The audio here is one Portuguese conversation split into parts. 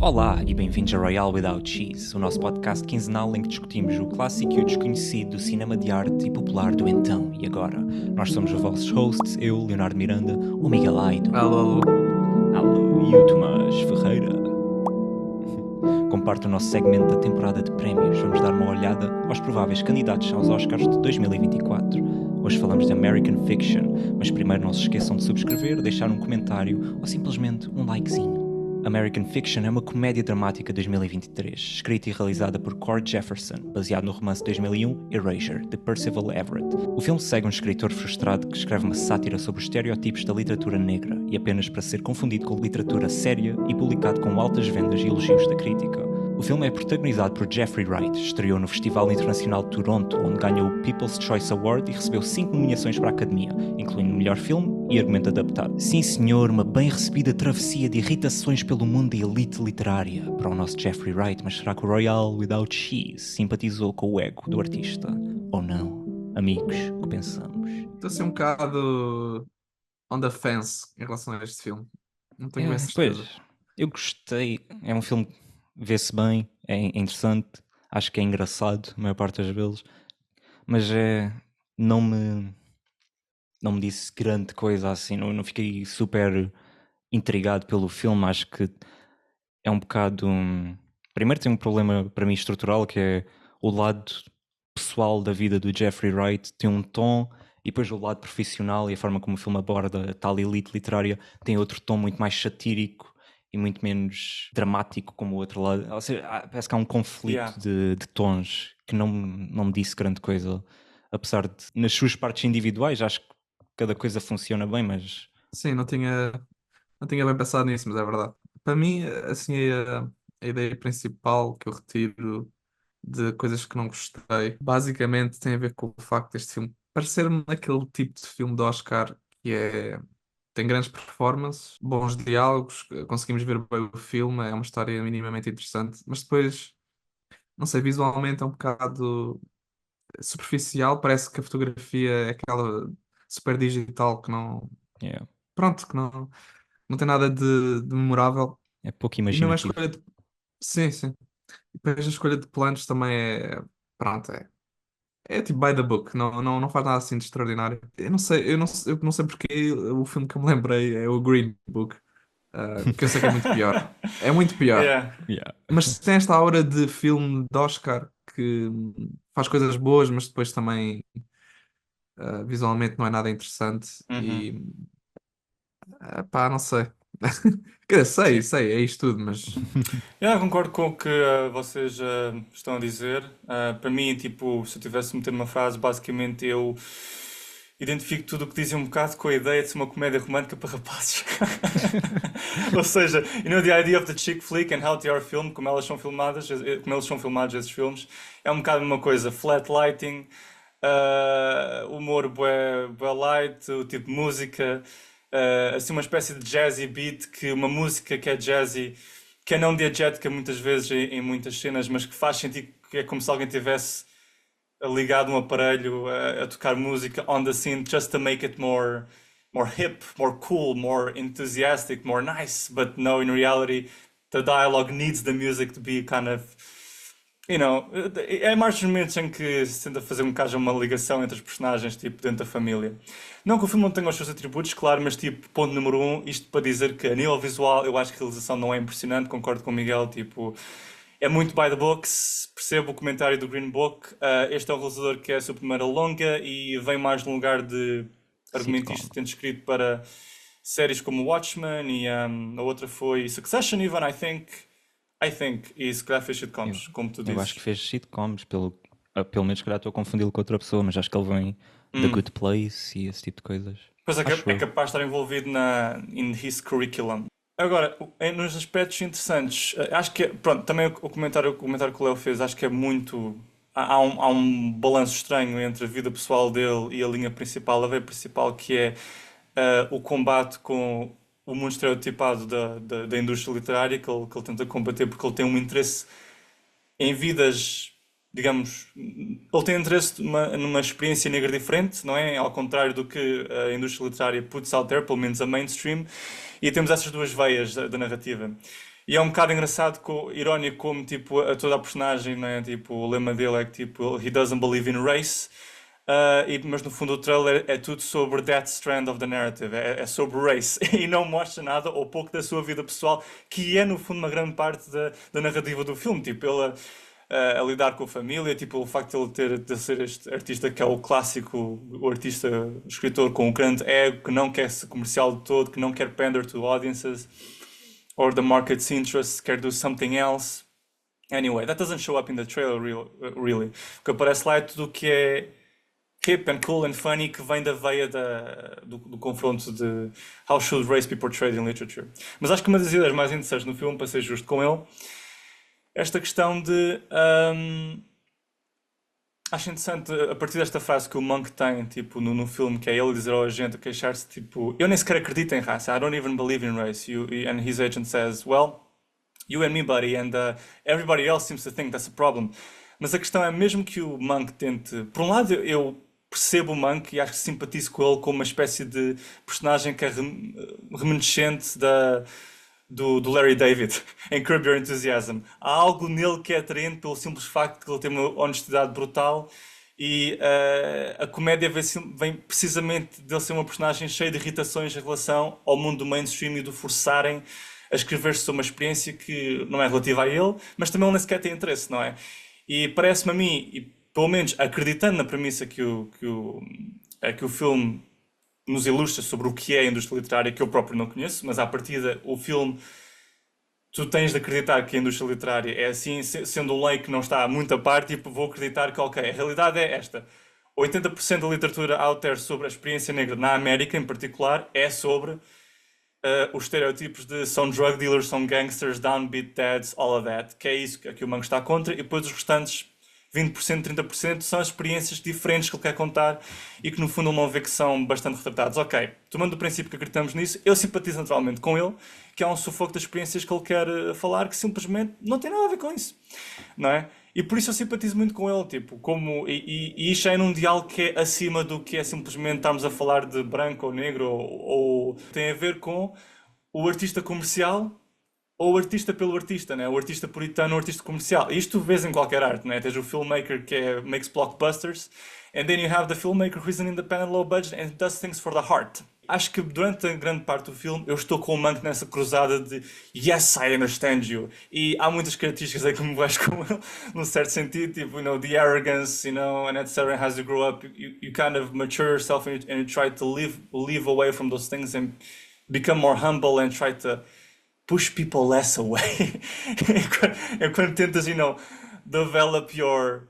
Olá e bem-vindos a Royale Without Cheese, o nosso podcast quinzenal em que discutimos o clássico e o desconhecido do cinema de arte e popular do então e agora. Nós somos os vossos hosts, eu, Leonardo Miranda, o Miguel Aido. Alô, Alô, e o Tomás Ferreira. Como parte do nosso segmento da temporada de prémios, vamos dar uma olhada aos prováveis candidatos aos Oscars de 2024. Hoje falamos de American Fiction, mas primeiro não se esqueçam de subscrever, deixar um comentário ou simplesmente um likezinho. American Fiction é uma comédia dramática de 2023, escrita e realizada por Cord Jefferson, baseado no romance de 2001 Erasure, de Percival Everett. O filme segue um escritor frustrado que escreve uma sátira sobre os estereótipos da literatura negra e apenas para ser confundido com literatura séria e publicado com altas vendas e elogios da crítica. O filme é protagonizado por Jeffrey Wright, estreou no Festival Internacional de Toronto, onde ganhou o People's Choice Award e recebeu 5 nomeações para a Academia, incluindo Melhor Filme e Argumento Adaptado. Sim senhor, uma bem recebida travessia de irritações pelo mundo da elite literária para o nosso Jeffrey Wright, mas será que o Royale Without Cheese simpatizou com o ego do artista? Ou não? Amigos, o que pensamos? estou assim um bocado on the fence em relação a este filme. Não tenho bem certeza. Pois, eu gostei, é um filme que vê-se bem, é interessante, acho que é engraçado a maior parte das vezes, mas não me, não me disse grande coisa assim, não fiquei super intrigado pelo filme, acho que é um bocado... Primeiro tem um problema para mim estrutural, que é o lado pessoal da vida do Jeffrey Wright tem um tom, e depois o lado profissional e a forma como o filme aborda a tal elite literária tem outro tom muito mais satírico e muito menos dramático como o outro lado. Ou seja, parece que há um conflito Yeah. de tons que não me disse grande coisa. Apesar de, nas suas partes individuais, acho que cada coisa funciona bem, mas... Sim, não tinha bem pensado nisso, mas é verdade. Para mim, assim, a ideia principal que eu retiro de coisas que não gostei, basicamente tem a ver com o facto deste filme parecer-me aquele tipo de filme de Oscar que tem grandes performances, bons diálogos, conseguimos ver bem o filme, é uma história minimamente interessante, mas depois, não sei, visualmente é um bocado superficial, parece que a fotografia é aquela super digital que não, Yeah, pronto, que não tem nada de memorável. é pouco E mesmo a imaginativo. escolha de. Sim, sim. E depois a escolha de planos também é. Pronto, é tipo by the book, não faz nada assim de extraordinário. Eu não sei porque o filme que eu me lembrei é o Green Book, que eu sei que é muito pior. É muito pior. Yeah. Yeah. Mas tem esta aura de filme de Oscar que faz coisas boas, mas depois também visualmente não é nada interessante Uhum. e pá, não sei. Quer dizer, sei, Sim. sei, é isto tudo, mas Yeah, concordo com o que vocês estão a dizer. Para mim, tipo, se eu tivesse de meter uma frase, basicamente eu identifico tudo o que dizem um bocado com a ideia de ser uma comédia romântica para rapazes. Ou seja, the idea of the chick flick and how they are filmed, como elas são filmadas, como eles são filmados esses filmes, é um bocado uma coisa, flat lighting, humor bué, bué light, o tipo de música, assim uma espécie de jazzy beat, que uma música que é jazzy, que é não diegética muitas vezes em muitas cenas, mas que faz sentir que é como se alguém tivesse ligado um aparelho a tocar música on the scene just to make it more hip, more cool, more enthusiastic, more nice. But no, in reality, the dialogue needs the music to be kind of, é mais momentos em que se tenta fazer um caso uma ligação entre os personagens, tipo, dentro da família. Não que o filme não tenha os seus atributos, claro, mas tipo, ponto número um, isto para dizer que a nível visual eu acho que a realização não é impressionante, concordo com o Miguel, tipo, é muito by the books, percebo o comentário do Green Book. Este é um realizador que é a sua primeira longa e vem mais num lugar de argumentista, Sitcom. tendo escrito para séries como Watchmen e a outra foi Succession, even, I think, e se calhar fez sitcoms, como tu Eu acho dizes. que fez sitcoms, pelo menos se calhar estou a confundi-lo com outra pessoa, mas acho que ele vem The Good Place e esse tipo de coisas. Pois é, Acho é eu. capaz de estar envolvido in his curriculum. Agora, nos aspectos interessantes, acho que, pronto, também o comentário que o Leo fez, acho que é muito. Há um balanço estranho entre a vida pessoal dele e a linha principal, a veia principal, que é o combate com o mundo estereotipado da indústria literária, que ele tenta combater porque ele tem um interesse em vidas, digamos, ele tem interesse numa experiência negra diferente, não é? Ao contrário do que a indústria literária puts out there, pelo menos a mainstream, e temos essas duas veias da narrativa. E é um bocado engraçado, irónico, como tipo, toda a personagem, não é? Tipo, o lema dele é que tipo, he doesn't believe in race. Mas no fundo o trailer é tudo sobre that strand of the narrative, é sobre race e não mostra nada ou pouco da sua vida pessoal, que é no fundo uma grande parte da narrativa do filme, tipo ele a lidar com a família, tipo o facto de ele de ser este artista que é o clássico, o artista, o escritor com um grande ego, que não quer ser comercial de todo, que não quer pander to audiences or the market's interests, quer do something else. Anyway, that doesn't show up in the trailer really. O que aparece lá é tudo o que é hip and cool and funny, que vem da veia do confronto de how should race be portrayed in literature. Mas acho que uma das ideias mais interessantes no filme, para ser justo com ele, esta questão de acho interessante a partir desta frase que o Monk tem tipo, no filme, que é ele dizer ao agente, a queixar-se tipo, eu nem sequer acredito em raça, I don't even believe in race. And his agent says, well, you and me, buddy, and everybody else seems to think that's a problem. Mas a questão é, mesmo que o Monk tente, por um lado eu percebo o Monk e acho que simpatizo com ele como uma espécie de personagem que é reminiscente do Larry David em Curb Your Enthusiasm. Há algo nele que é atraente pelo simples facto de ele ter uma honestidade brutal e a comédia vem precisamente dele ser uma personagem cheia de irritações em relação ao mundo do mainstream e do forçarem a escrever-se sobre uma experiência que não é relativa a ele, mas também ele nem sequer tem interesse, não é? E parece-me a mim, e pelo menos acreditando na premissa que o filme nos ilustra sobre o que é a indústria literária, que eu próprio não conheço, mas à partida o filme, tu tens de acreditar que a indústria literária é assim, sendo um leigo que não está muito a par, tipo, vou acreditar que, ok, a realidade é esta. 80% da literatura out there sobre a experiência negra na América, em particular, é sobre os estereótipos de são drug dealers, são gangsters, downbeat dads, all of that, que é isso que o Mango está contra, e depois os restantes 20%, 30% são as experiências diferentes que ele quer contar e que no fundo vão ver que são bastante retratados. Ok, tomando o princípio que acreditamos nisso, eu simpatizo naturalmente com ele, que é um sufoco das experiências que ele quer falar, que simplesmente não tem nada a ver com isso, não é? E por isso eu simpatizo muito com ele, tipo, e isto é num diálogo que é acima do que é simplesmente estarmos a falar de branco ou negro, ou tem a ver com o artista comercial ou o artista pelo artista, né? O artista puritano ou o artista comercial. Isto tu vês em qualquer arte, né? Tens o filmmaker que makes blockbusters, and then you have the filmmaker who is an independent low budget and does things for the heart. Acho que durante a grande parte do filme eu estou com o Monk nessa cruzada de yes, I understand you. E há muitas características aí que me vais com ele, num certo sentido, tipo, you know, the arrogance, you know, and etc. As you grow up, you kind of mature yourself and you try to live away from those things and become more humble and try to push people less away. É quando tentas, you know, develop your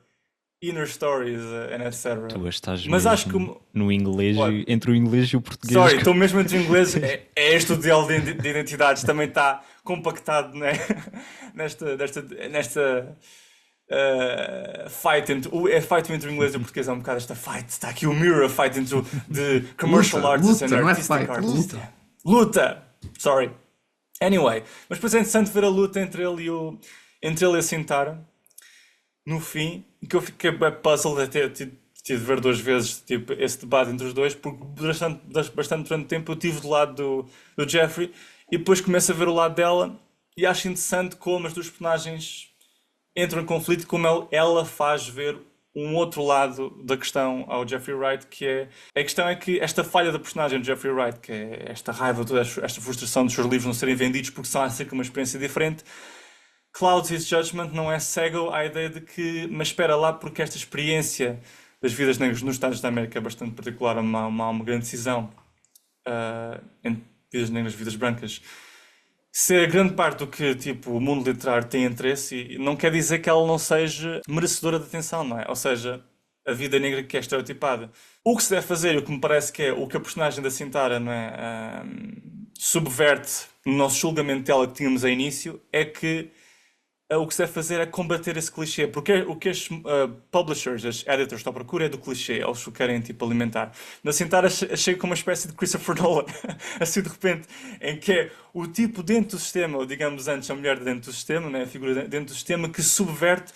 inner stories and etc. Tu estás Mas mesmo acho que no inglês, What? entre o inglês e o português. Sorry, estou mesmo entre o inglês. É este o diálogo de identidades, também está compactado, né? nesta fight entre o inglês e o português. É um bocado esta fight. Está aqui o mirror fight entre the commercial artists and não é artistic fight, artists. Luta! Sorry. Anyway, mas depois é interessante ver a luta entre ele e a Sintara no fim, que eu fiquei puzzled até tive de ver duas vezes tipo, esse debate entre os dois, porque bastante durante tempo eu estive do lado do Jeffrey e depois começo a ver o lado dela e acho interessante como as duas personagens entram em conflito, como ela faz ver um outro lado da questão ao Jeffrey Wright, que é a questão é que esta falha da personagem do Jeffrey Wright, que é esta raiva, toda esta frustração dos seus livros não serem vendidos porque são acerca de uma experiência diferente, clouds his judgment, não é cego à ideia de que, mas espera lá, porque esta experiência das vidas negras nos Estados da América é bastante particular, há uma grande decisão entre vidas negras e vidas brancas. Se a grande parte do que tipo, o mundo literário tem interesse, não quer dizer que ela não seja merecedora de atenção, não é? Ou seja, a vida negra que é estereotipada. O que se deve fazer, o que me parece que é o que a personagem da Sintara, não é, subverte no nosso julgamento dela que tínhamos a início, é que o que se deve fazer é combater esse clichê, porque o que as publishers, as editors estão à procura é do clichê, eles o querem tipo alimentar. Na Sintara achei como uma espécie de Christopher Nolan, assim de repente, em que é o tipo dentro do sistema, ou digamos antes a mulher dentro do sistema, né, a figura dentro do sistema que subverte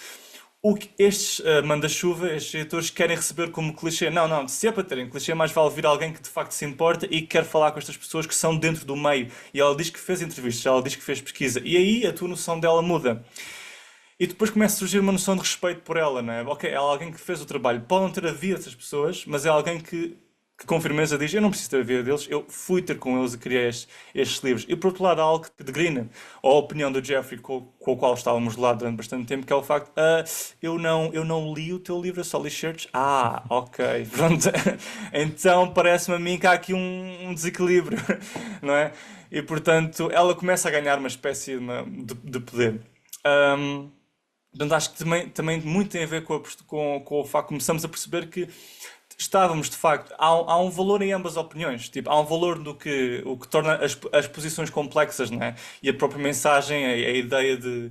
o que estes manda-chuva, estes editores querem receber como clichê. Não, não, se é para terem clichê, mais vale vir alguém que de facto se importa e que quer falar com estas pessoas que são dentro do meio. E ela diz que fez entrevistas, ela diz que fez pesquisa. E aí a tua noção dela muda. E depois começa a surgir uma noção de respeito por ela, não é? Ok, é alguém que fez o trabalho. Pode não ter a vida dessas pessoas, mas é alguém que com firmeza diz: eu não preciso ter a vida deles, eu fui ter com eles e criei estes livros. E por outro lado, há algo que degrina a opinião do Jeffrey, com o qual estávamos de lado durante bastante tempo, que é o facto: eu não li o teu livro, eu só li certos. Ah, ok, pronto. Então parece-me a mim que há aqui um desequilíbrio, não é? E portanto, ela começa a ganhar uma espécie de poder. Ahm, Portanto, acho que também muito tem a ver com o facto que começamos a perceber que estávamos, de facto, há um valor em ambas opiniões. Tipo, há um valor o que torna as posições complexas, não é? E a própria mensagem, a ideia de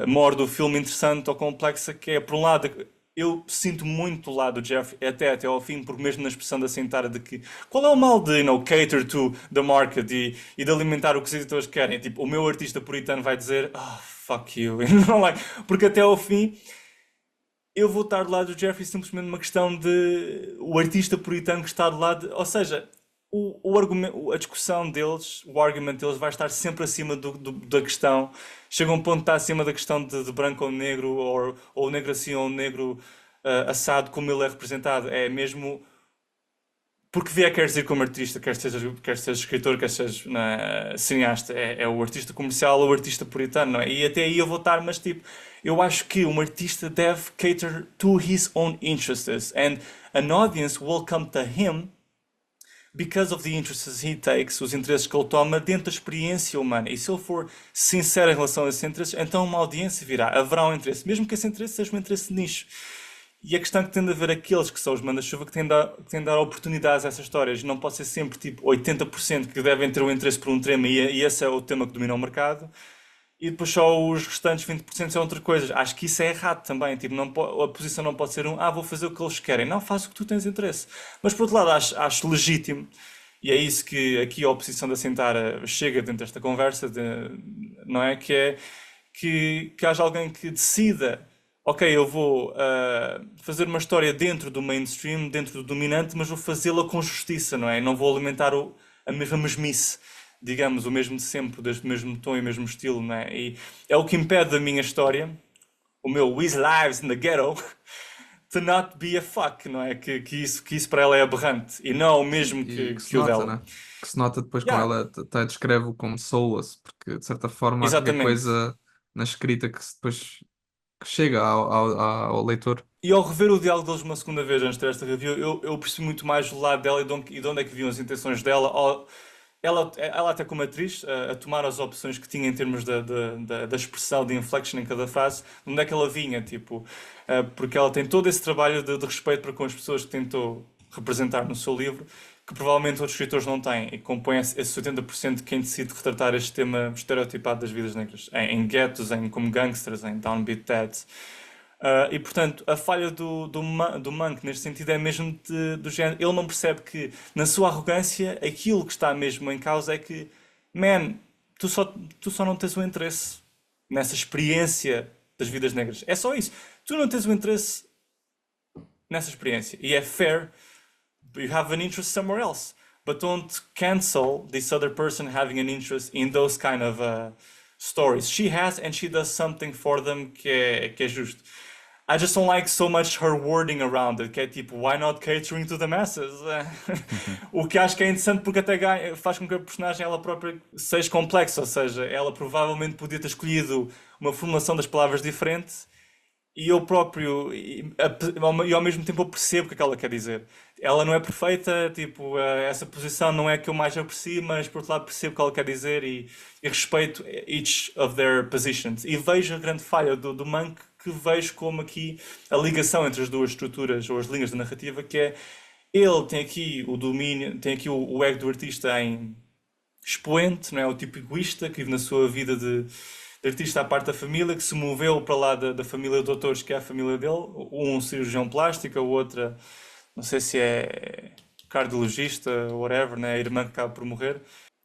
maior do filme interessante ou complexa, que é, por um lado, eu sinto muito o lado do Jeff até ao fim, porque mesmo na expressão da Sentara de que qual é o mal de cater to the market e de alimentar o que os editores querem. Tipo, o meu artista puritano vai dizer fuck you, não like. Porque até ao fim eu vou estar do lado do Jeffrey simplesmente uma questão de o artista puritano que está do lado, ou seja, o argumento, a discussão deles, o argumento deles vai estar sempre acima da questão. Chega um ponto que está acima da questão de branco ou negro, ou negro assim ou negro assado, como ele é representado. É mesmo porque vier quer dizer como artista, quer seja escritor, quer seja cineasta, é o artista comercial ou o artista puritano, não é? E até aí eu vou estar, mas tipo, eu acho que um artista deve cater to his own interests, and an audience will come to him because of the interests he takes, os interesses que ele toma dentro da experiência humana. E se ele for sincero em relação a esses interesses, então uma audiência virá, haverá um interesse, mesmo que esse interesse seja um interesse de nicho. E a questão que tem de haver aqueles que são os manda-chuva que têm de dar oportunidades a essas histórias. Não pode ser sempre tipo 80% que devem ter um interesse por um tema e esse é o tema que domina o mercado. E depois só os restantes 20% são outras coisas. Acho que isso é errado também. Tipo, a posição não pode ser vou fazer o que eles querem. Não, faz o que tu tens interesse. Mas por outro lado, acho legítimo. E é isso que aqui a oposição da Sentara chega dentro desta conversa, não é? Que haja alguém que decida: ok, eu vou fazer uma história dentro do mainstream, dentro do dominante, mas vou fazê-la com justiça, não é? Não vou alimentar a mesma mesmice, digamos, o mesmo de sempre, desde o mesmo tom e o mesmo estilo, não é? E é o que impede a minha história, o meu With Lives in the Ghetto, to not be a fuck, não é? Que isso para ela é aberrante e não o mesmo E que se que o nota, dela. né? Que se nota depois com Yeah, ela, até descreve-o como soulless, porque de certa forma há qualquer exatamente. coisa na escrita depois que chega ao leitor. E ao rever o diálogo deles uma segunda vez antes de ter esta review, eu percebi muito mais o lado dela e de onde é que vinham as intenções dela. Ela até como atriz, a tomar as opções que tinha em termos da expressão, de inflection em cada frase, de onde é que ela vinha, tipo, porque ela tem todo esse trabalho de respeito para com as pessoas que tentou representar no seu livro, que provavelmente outros escritores não têm, e compõe esse 80% de quem decide retratar este tema estereotipado das vidas negras, em guetos, como gangsters, em downbeat dads. E portanto, a falha do Monk neste sentido é mesmo do género. Ele não percebe que, na sua arrogância, aquilo que está mesmo em causa é que, man, tu só não tens o interesse nessa experiência das vidas negras. É só isso. Tu não tens o interesse nessa experiência. E é fair, you have an interest somewhere else. But don't cancel this other person having an interest in those kind of stories. She has, and she does something for them que é justo. I just don't like so much her wording around it, que é tipo, why not catering to the masses? O que acho que é interessante porque até faz com que a personagem ela própria seja complexa, ou seja, ela provavelmente podia ter escolhido uma formulação das palavras diferente e eu próprio, e ao mesmo tempo eu percebo o que é que ela quer dizer. Ela não é perfeita, tipo, essa posição não é a que eu mais aprecio, mas por outro lado percebo o que ela quer dizer e respeito each of their positions. E vejo a grande falha do Monk, que vejo como aqui a ligação entre as duas estruturas ou as linhas da narrativa, que é ele tem aqui o domínio, tem aqui o ego do artista em expoente, não é? O tipo egoísta que vive na sua vida de artista à parte da família, que se moveu para lá da família de doutores, que é a família dele, um cirurgião plástico, a outra, não sei se é cardiologista, whatever, né? A irmã que acaba por morrer.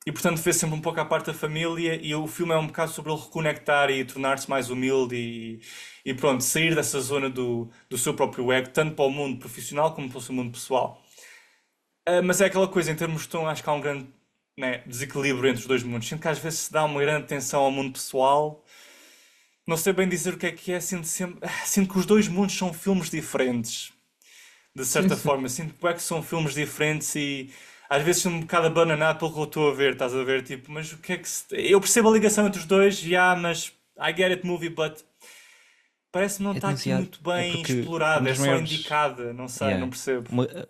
e portanto vê sempre um pouco à parte da família e o filme é um bocado sobre ele reconectar e tornar-se mais humilde e pronto, sair dessa zona do seu próprio ego, tanto para o mundo profissional como para o seu mundo pessoal. Mas é aquela coisa, em termos de tom, acho que há um grande, né, desequilíbrio entre os dois mundos. Sinto que às vezes se dá uma grande atenção ao mundo pessoal. Não sei bem dizer o que é. Sinto que os dois mundos são filmes diferentes, de Sim, certa sim. forma. Sinto que são filmes diferentes e às vezes sou um bocado abananado pelo que eu estou a ver, estás a ver? Tipo, mas o que é que se... Eu percebo a ligação entre os dois, já, mas I get it, movie, but parece que não É está aqui demasiado. muito É bem porque uma explorado, é das só maiores. indicada, não sei, não Yeah. percebo.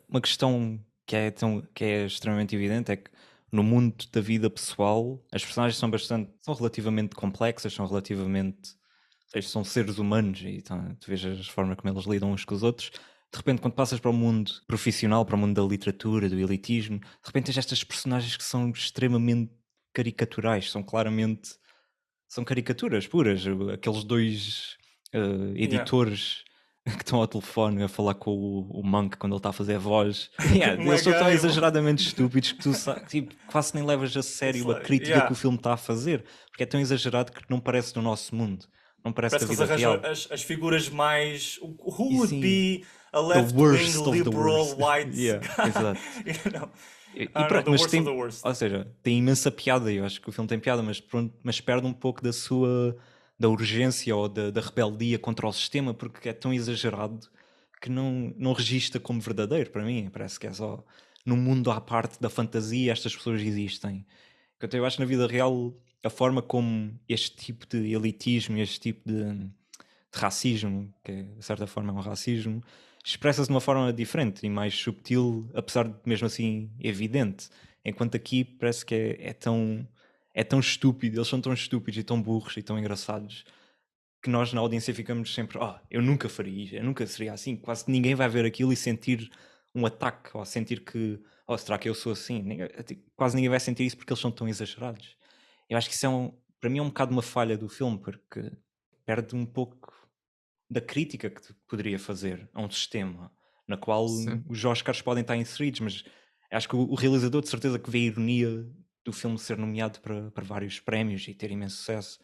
Uma questão que é extremamente evidente é que no mundo da vida pessoal as personagens são relativamente complexas, são seres humanos e então, tu vês as formas como eles lidam uns com os outros. De repente, quando passas para o mundo profissional, para o mundo da literatura, do elitismo, de repente tens estas personagens que são extremamente caricaturais, são caricaturas puras. Aqueles dois Yeah. editores que estão ao telefone a falar com o Monk quando ele está a fazer a voz. Yeah, Um é eles são tão gay, exageradamente estúpidos que tipo, quase nem levas a it's sério a like, crítica que o yeah. filme está a fazer, porque é tão exagerado que não parece do nosso mundo, não parece da Parece que eles vida arranjam real. as figuras mais. E Who would sim, be a the left-wing worst of the liberal worst. white Yeah, guy? exato. You know? E I don't know, pronto, the mas worst of the tem, worst. ou seja, tem imensa piada. Eu acho que o filme tem piada, mas pronto, mas perde um pouco da urgência ou da rebeldia contra o sistema, porque é tão exagerado que não registra como verdadeiro para mim. Parece que é só num mundo à parte da fantasia estas pessoas existem. Portanto, eu acho que na vida real a forma como este tipo de elitismo, este tipo de racismo, que de certa forma é um racismo, expressa-se de uma forma diferente e mais subtil, apesar de mesmo assim evidente. Enquanto aqui parece que é tão estúpido, eles são tão estúpidos e tão burros e tão engraçados que nós na audiência ficamos sempre, eu nunca faria isto, eu nunca seria assim. Quase que ninguém vai ver aquilo e sentir um ataque, ou sentir que, será que eu sou assim? Quase ninguém vai sentir isso porque eles são tão exagerados. Eu acho que isso para mim é um bocado uma falha do filme, porque perde um pouco da crítica que poderia fazer a um sistema na qual Sim. os Oscars podem estar inseridos, mas acho que o realizador de certeza que vê a ironia do filme ser nomeado para vários prémios e ter imenso sucesso.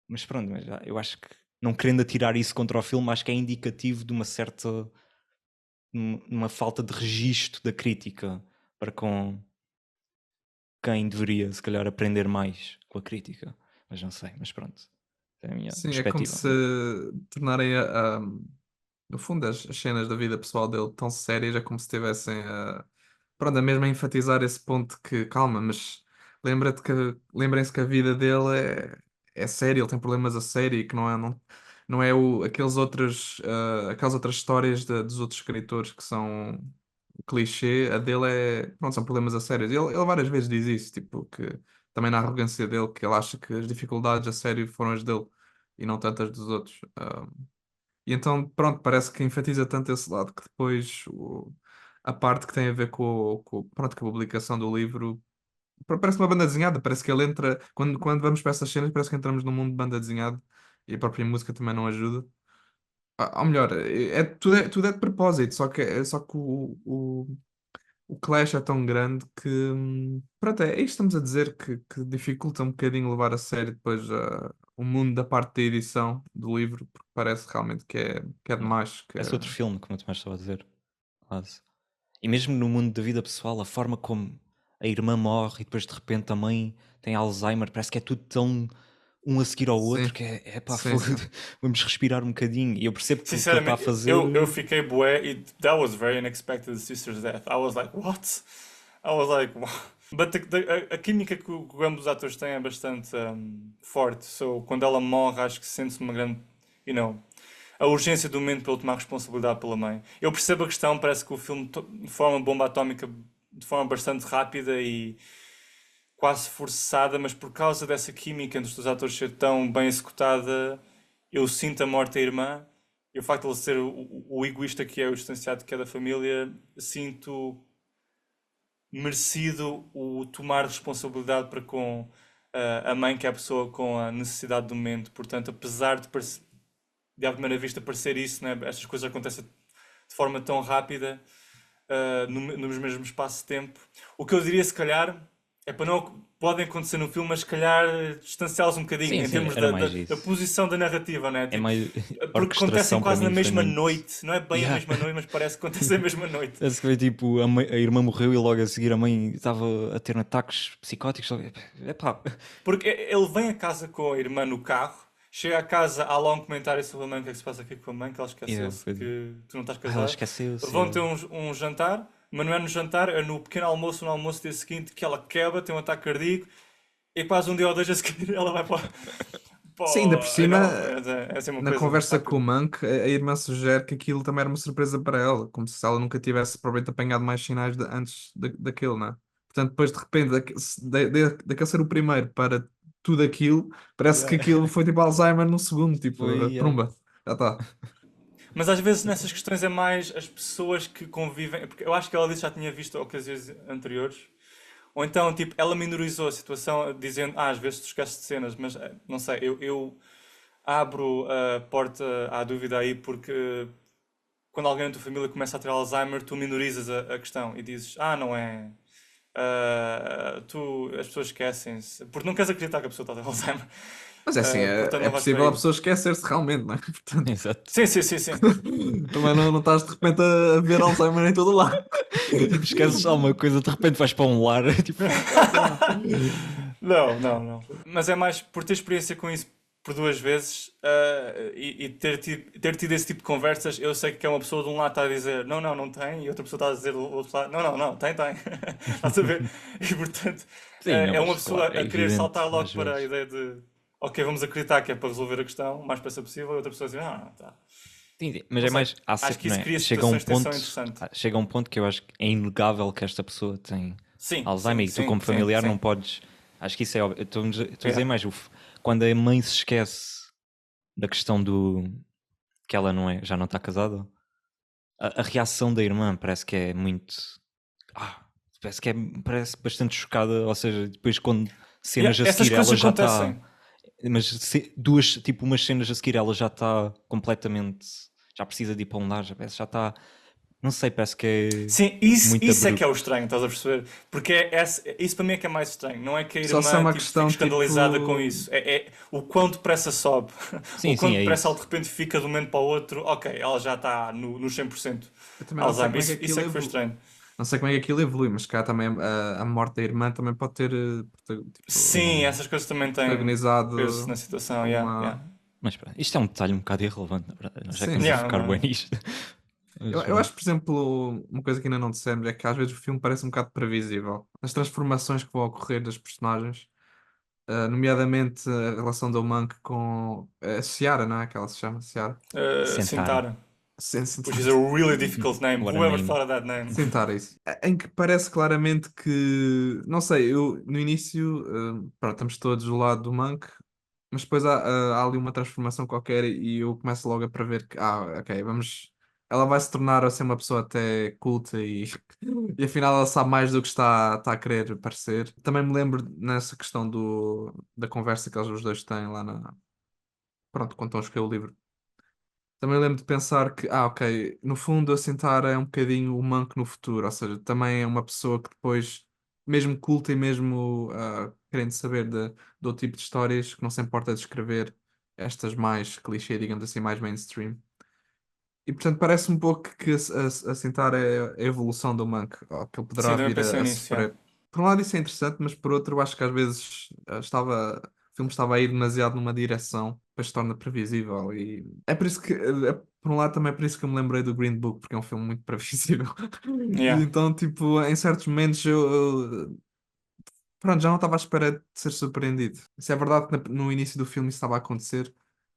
Mas pronto, eu acho que não querendo atirar isso contra o filme, acho que é indicativo de uma falta de registro da crítica para com quem deveria se calhar aprender mais com a crítica. Mas não sei, mas pronto. É a minha Sim, é como perspectiva. se tornarem no fundo as cenas da vida pessoal dele tão sérias, é como se estivessem pronto, a mesmo a enfatizar esse ponto que, calma, mas lembrem-se que a vida dele é séria, ele tem problemas a sério e que não é aquelas outras histórias dos outros escritores que são clichê, a dele pronto, são problemas a sérios. Ele várias vezes diz isso, tipo, que também na arrogância dele, que ele acha que as dificuldades a sério foram as dele e não tantas dos outros. E então, pronto, parece que enfatiza tanto esse lado que depois a parte que tem a ver pronto, com a publicação do livro parece uma banda desenhada, parece que ele entra, quando vamos para essas cenas, parece que entramos num mundo de banda desenhada e a própria música também não ajuda. Ou melhor, tudo é de propósito, só que o clash é tão grande que, pronto, é isto que estamos a dizer que dificulta um bocadinho levar a sério depois o mundo da parte da edição do livro, porque parece realmente que é Não, demais. parece outro filme, como eu também estava a dizer. Quase. E mesmo no mundo da vida pessoal, a forma como a irmã morre e depois de repente a mãe tem Alzheimer, parece que é tudo tão um a seguir ao outro Sim, que é pá, sim, sim. vamos respirar um bocadinho. E eu percebo que o que ele está a Sinceramente, fazer. eu fiquei bué e that was very unexpected, the sister's death. I was like, what? I was like, wow. But a química que ambos os atores têm é bastante forte. So, quando ela morre, acho que sente-se uma grande, you know, a urgência do momento para ele tomar responsabilidade pela mãe. Eu percebo a questão, parece que o filme forma bomba atómica de forma bastante rápida e quase forçada, mas por causa dessa química entre os dois atores ser tão bem executada, eu sinto a morte da irmã e o facto de ele ser o egoísta que é, o distanciado que é da família, sinto merecido o tomar responsabilidade para com a mãe, que é a pessoa com a necessidade do momento. Portanto, apesar de à primeira vista parecer isso, né, estas coisas acontecem de forma tão rápida, no mesmo espaço de tempo. O que eu diria, se calhar, É para não. Podem acontecer no filme, mas se calhar distanciá-los um bocadinho Sim, em sim, termos era da, mais da isso. posição da narrativa, né? É Tipo, mais. porque acontecem Orquestração para quase na mim foi mesma muito. noite. Não é bem a Yeah. mesma noite, mas parece que acontece a mesma noite. Parece que foi tipo, a irmã morreu e logo a seguir a mãe estava a ter ataques psicóticos. Epá. Porque ele vem a casa com a irmã no carro, chega a casa, há lá um comentário sobre a mãe, o que é que se passa aqui com a mãe, que ela Yeah, esqueceu-se que tu não estás ela casado. esqueceu-se. Vão ter um jantar, mas não é no jantar, é no pequeno almoço, no almoço dia seguinte, que ela quebra, tem um ataque cardíaco, e quase um dia ou dois a seguir ela vai para, Sim, ainda por cima, Não, é assim uma na coisa conversa com o rápida. Monk, a irmã sugere que aquilo também era uma surpresa para ela, como se ela nunca tivesse provavelmente apanhado mais sinais antes daquilo, né? Portanto, depois de repente, daquele ser o primeiro para tudo aquilo, parece que Yeah. aquilo foi tipo Alzheimer num segundo, Foi, tipo, prumba, já está. Mas às vezes nessas questões é mais as pessoas que convivem, porque eu acho que ela disse que já tinha visto ocasiões anteriores. Ou então, tipo, ela minorizou a situação dizendo, às vezes tu esqueces de cenas, mas não sei, eu abro a porta à dúvida aí porque quando alguém da tua família começa a ter Alzheimer, tu minorizas a questão e dizes, não é. As pessoas esquecem-se, porque não queres acreditar que a pessoa está a ter Alzheimer. Mas é assim, Portanto, é não vais por possível a aí. pessoa esquecer-se realmente, não é? Portanto, exato. Sim, sim, sim, sim. também não estás de repente a ver Alzheimer em todo lado. Tipo, esqueces alguma coisa, de repente vais para um lar, tipo, Não, não, não. Mas é mais por ter experiência com isso por duas vezes e ter tido esse tipo de conversas, eu sei que é uma pessoa de um lado está a dizer não, não, não tem, e outra pessoa está a dizer do outro lado não, não, não, tem, tem. Estás a ver? E portanto sim, não, é uma mas pessoa claro, é a querer evidente saltar logo às para a vezes. ideia de ok, vamos acreditar que é para resolver a questão o mais depressa possível, e outra pessoa a dizer não, não, tá. Sim, sim, mas Não é sei. mais, há Acho sempre, que não isso é? cria Chega a um situações de tensão ponto, interessante. chega a um ponto que eu acho que é inegável que esta pessoa tem Sim, Alzheimer sim, e tu sim, como sim, familiar não sim. podes, acho que isso é óbvio. Estou a dizer Yeah. mais, quando a mãe se esquece da questão do que ela não é, já não está casada, a reação da irmã parece que é muito, ah, parece bastante chocada, ou seja, depois quando Yeah, cenas a essas seguir coisas ela já está, acontecem. mas duas, tipo umas cenas a seguir ela já está completamente, já precisa de ir para um lar, já está, não sei, parece que é Sim, isso, muito isso é que é o abrupto. estranho, estás a perceber? Porque isso para mim é que é mais estranho. Não é que a Só se é irmã uma tipo, fique questão escandalizada com tipo. isso. É o quão depressa sobe. O Sim, quão sim, é depressa ela de isso. repente fica de um momento para o outro. Ok, ela já está no 100% Eu também não sei Alzheimer. como é que Isso aquilo é que foi evolui. estranho. Não sei como é que aquilo evolui, mas cá também a morte da irmã também pode ter Sim, tipo, essas coisas também têm peso protagonizado na situação. Yeah, uma. yeah. Mas pronto, isto é um detalhe um bocado irrelevante, na verdade. Nós já Sim, estamos a sim. Yeah, focar bem não. nisto. Mas Eu acho, pronto. por exemplo, uma coisa que ainda não dissemos é que às vezes o filme parece um bocado previsível. As transformações que vão ocorrer das personagens, nomeadamente a relação do Monk com a Ciara, não é? Que ela se chama Ciara. Sentara. Sintara. Sim, sim, Which is a really difficult name. What a Whoever name. thought of that name? Tentar isso. Em que parece claramente que, não sei, eu no início, pronto, estamos todos do lado do Monk, mas depois há ali uma transformação qualquer e eu começo logo a prever que, ok, vamos, ela vai se tornar a ser uma pessoa até culta e, e afinal ela sabe mais do que está a querer parecer. Também me lembro nessa questão da conversa que eles os dois têm lá pronto, quando estão a escrever o livro. Também lembro de pensar que, ok, no fundo a Sintara é um bocadinho o Monk no futuro, ou seja, também é uma pessoa que depois, mesmo culta e mesmo querendo saber do outro tipo de histórias, que não se importa de escrever estas mais clichê, digamos assim, mais mainstream. E portanto parece um pouco que a Sintara é a evolução do Monk, ou que ele Sim, poderá também vir pensei a nisso. Yeah. sofrer. Por um lado isso é interessante, mas por outro eu acho que às vezes o filme estava a ir demasiado numa direção, depois se torna previsível. E é por isso que, por um lado também é por isso que eu me lembrei do Green Book, porque é um filme muito previsível. E Yeah. então, tipo, em certos momentos pronto, já não estava à espera de ser surpreendido. Se é verdade que no início do filme isso estava a acontecer,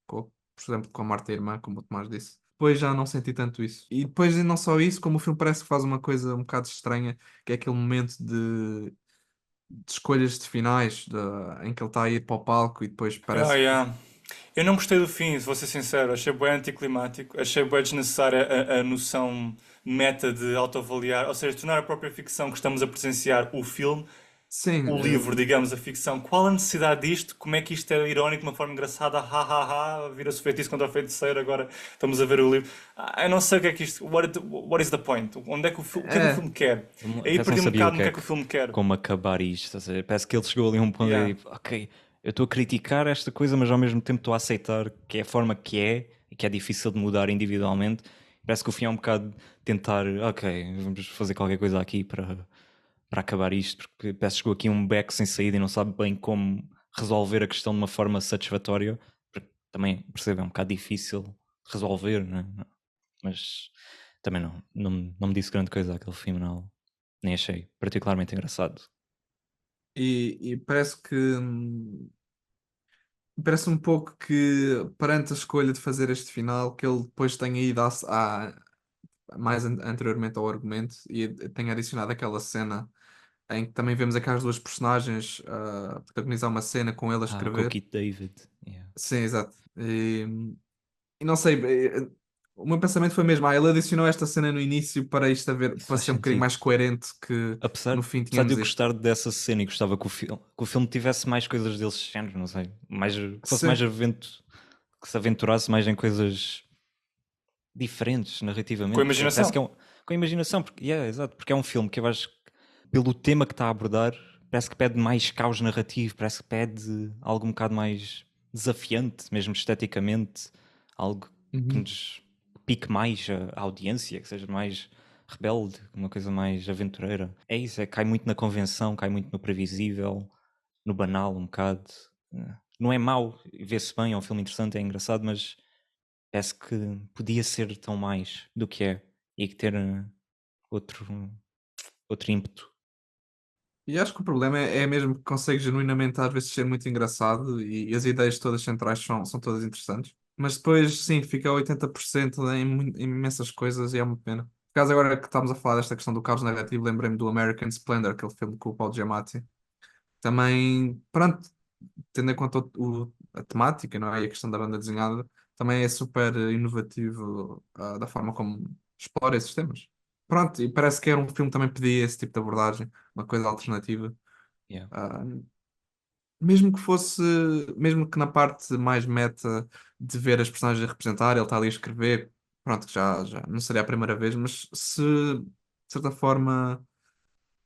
por exemplo, com a Marta e a Irmã, como o Tomás disse. Depois já não senti tanto isso. E depois, e não só isso, como o filme parece que faz uma coisa um bocado estranha, que é aquele momento de escolhas de finais, em que ele está a ir para o palco e depois Yeah, parece que. yeah. Eu não gostei do fim, se vou ser sincero. Achei bem anticlimático. Achei bem desnecessária a noção meta de autoavaliar. Ou seja, tornar a própria ficção que estamos a presenciar o filme Sim, o livro, digamos, a ficção. Qual a necessidade disto? Como é que isto é irónico de uma forma engraçada? Ha, ha, ha, vira-se o feitiço contra o feiticeiro, agora estamos a ver o livro. Eu não sei o que é que isto... what is the point? Onde é que o que é que o é, filme quer? Aí Parece que não perdi um sabia o bocado que no que é é que o filme quer. como acabar isto. Estás a ver? Parece que ele chegou ali a um ponto e Yeah. tipo, ok, eu estou a criticar esta coisa, mas ao mesmo tempo estou a aceitar que é a forma que é e que é difícil de mudar individualmente. Parece que o fim é um bocado tentar, ok, vamos fazer qualquer coisa aqui para acabar isto, porque parece que chegou aqui um beco sem saída e não sabe bem como resolver a questão de uma forma satisfatória, porque também, percebo, é um bocado difícil resolver, né? Mas também não me disse grande coisa aquele filme, não. Nem achei particularmente engraçado. e parece um pouco que perante a escolha de fazer este final, que ele depois tenha ido mais anteriormente ao argumento e tenha adicionado aquela cena em que também vemos aquelas duas personagens a protagonizar uma cena com ele a Ah, com o escrever. Keith David. Yeah. Sim, exato. E não sei, o meu pensamento foi mesmo, ele adicionou esta cena no início para isto Isso para faz ser um bocadinho sentido. mais coerente que Apesar, no fim apesar de tínhamos eu isto. gostar dessa cena e gostava que o filme tivesse mais coisas desse género, não sei. Mais, que fosse mais Sim, que se aventurasse mais em coisas diferentes Com narrativamente, porque parece que é imaginação. um, com a imaginação, porque, exato, porque é um filme que eu acho que, pelo tema que está a abordar, parece que pede mais caos narrativo, parece que pede algo um bocado mais desafiante, mesmo esteticamente, algo que uhum. nos pique mais a audiência, que seja mais rebelde, uma coisa mais aventureira. É isso, cai muito na convenção, cai muito no previsível, no banal um bocado. Não é mau, vê-se bem, é um filme interessante, é engraçado, mas parece que podia ser tão mais do que é e que ter outro, outro ímpeto. E acho que o problema é mesmo que consegue genuinamente às vezes ser muito engraçado e as ideias todas centrais são todas interessantes. Mas depois, sim, fica a 80% em imensas coisas e é uma pena. Por acaso, agora que estamos a falar desta questão do caos narrativo, lembrei-me do American Splendor, aquele filme com o Paul Giamatti. Também, pronto, tendo em conta a temática, não é? E a questão da banda desenhada, também é super inovativo, da forma como explora esses temas. Pronto, e parece que era um filme que também pedia esse tipo de abordagem, uma coisa alternativa. Yeah. Ah, mesmo que fosse, mesmo que na parte mais meta de ver as personagens a representar, ele está ali a escrever, pronto, que já não seria a primeira vez, mas se de certa forma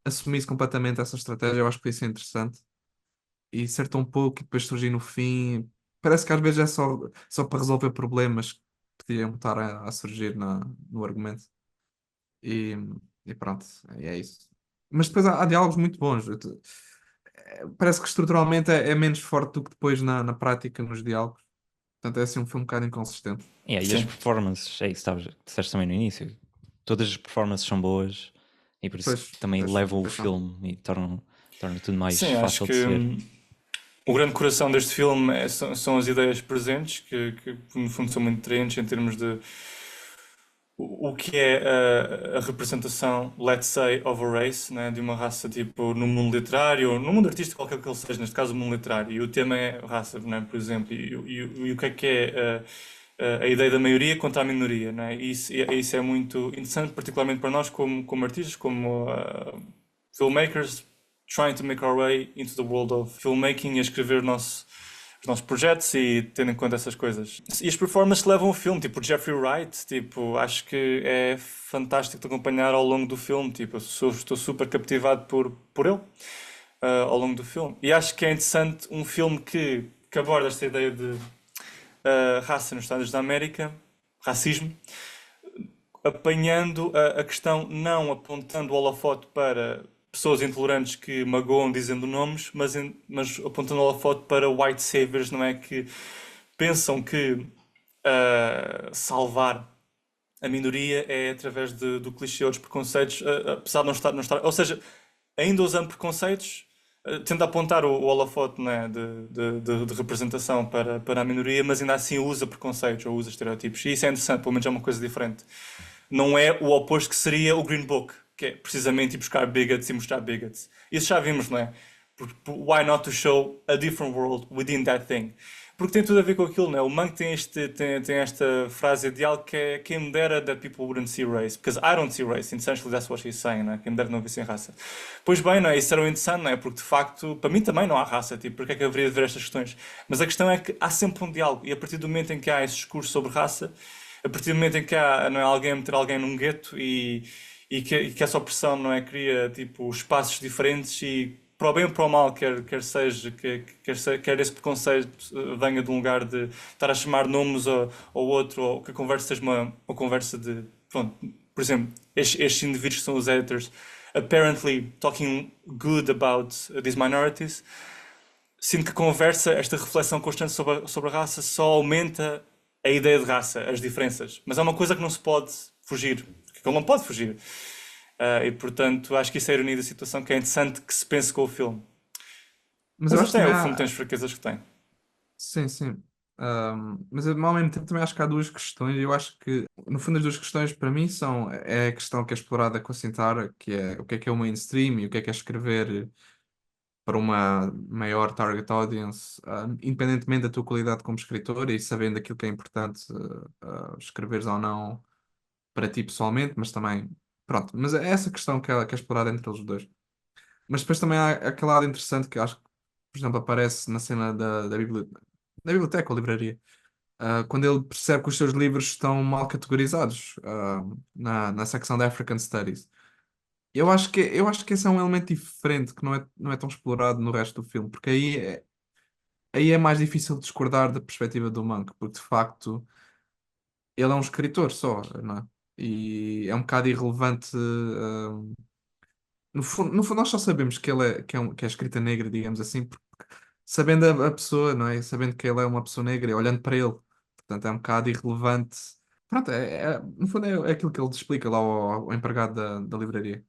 assumisse completamente essa estratégia, eu acho que isso é interessante. E ser tão pouco e depois surgir no fim, parece que às vezes é só para resolver problemas que podiam estar a surgir no argumento. E, e pronto, é isso. Mas depois há diálogos muito bons. Parece que estruturalmente é menos forte do que depois na prática, nos diálogos. Portanto, é assim um filme um bocado inconsistente. Yeah, e as Sim. performances, é isso que disseste também no início. Todas as performances são boas e por isso Pois, também pois, levam o pois são. filme e tornam tudo mais Sim, acho fácil que de se ver. o grande coração deste filme são as ideias presentes, que no fundo são muito atraentes em termos de o que é a representação, let's say, of a race, né, de uma raça tipo no mundo literário, ou no mundo artístico, qualquer que ele seja, neste caso o mundo literário, e o tema é raça, né, por exemplo, e o que é a ideia da maioria contra a minoria, né? Isso é muito interessante, particularmente para nós como artistas, como filmmakers, trying to make our way into the world of filmmaking e a escrever os nossos projetos e tendo em conta essas coisas. E as performances levam o filme, tipo o Jeffrey Wright, tipo, acho que é fantástico de acompanhar ao longo do filme, tipo, estou super captivado por ele ao longo do filme. E acho que é interessante um filme que aborda esta ideia de raça nos Estados da América, racismo, apanhando a questão, não apontando o holofote para pessoas intolerantes que magoam dizendo nomes, mas apontando o holofote para white saviors, não é? Que pensam que salvar a minoria é através do clichê ou dos preconceitos, apesar de não estar. Ou seja, ainda usando preconceitos, tenta apontar o holofote, né, de representação para a minoria, mas ainda assim usa preconceitos ou usa estereótipos. E isso é interessante, pelo menos é uma coisa diferente. Não é o oposto que seria o Green Book, que é precisamente ir buscar bigots e mostrar bigots. Isso já vimos, não é? Why not to show a different world within that thing? Porque tem tudo a ver com aquilo, né? O Monk tem esta frase ideal que é quem me dera that people wouldn't see race. Because I don't see race. Essentially, that's what she's saying, né? Quem me dera não vissem raça. Pois bem, não é? Isso era o interessante, não é? Porque de facto, para mim também não há raça. Tipo, porque é que eu haveria de ver estas questões? Mas a questão é que há sempre um diálogo. E a partir do momento em que há esse discurso sobre raça, a partir do momento em que há, não é, alguém a meter alguém num gueto e que essa opressão, não é? Cria tipo espaços diferentes e para o bem ou para o mal, quer seja, quer esse preconceito venha de um lugar de estar a chamar nomes ao outro, ou que a conversa seja uma conversa de. Pronto, por exemplo, estes indivíduos que são os editors, apparently talking good about these minorities, sinto que a conversa, esta reflexão constante sobre a raça, só aumenta a ideia de raça, as diferenças. Mas é uma coisa que não se pode fugir, que ele não pode fugir. E portanto, acho que isso é a ironia da situação, que é interessante que se pense com o filme. Mas Mas eu o acho que também filme tem há. as fraquezas que tem. Sim, sim. Mas ao mesmo tempo também acho que há duas questões. Eu acho que, no fundo, as duas questões para mim são é a questão que é explorada com a Sintara, que é o mainstream e o que é escrever para uma maior target audience, independentemente da tua qualidade como escritor e sabendo aquilo que é importante escreveres ou não para ti pessoalmente, mas também, pronto. Mas é essa questão que é explorada entre eles dois. Mas depois também há aquele lado interessante que acho que, por exemplo, aparece na cena da biblioteca ou livraria. Quando ele percebe que os seus livros estão mal categorizados, na secção da African Studies. Eu acho que esse é um elemento diferente que não é tão explorado no resto do filme, porque aí é mais difícil discordar da perspectiva do Monk, porque de facto ele é um escritor só, não é? E é um bocado irrelevante. No fundo, nós só sabemos que ele que é escrita negra, digamos assim, porque sabendo a pessoa, não é? Sabendo que ele é uma pessoa negra, e olhando para ele, portanto é um bocado irrelevante. Pronto, no fundo é aquilo que ele explica lá ao empregado da livraria.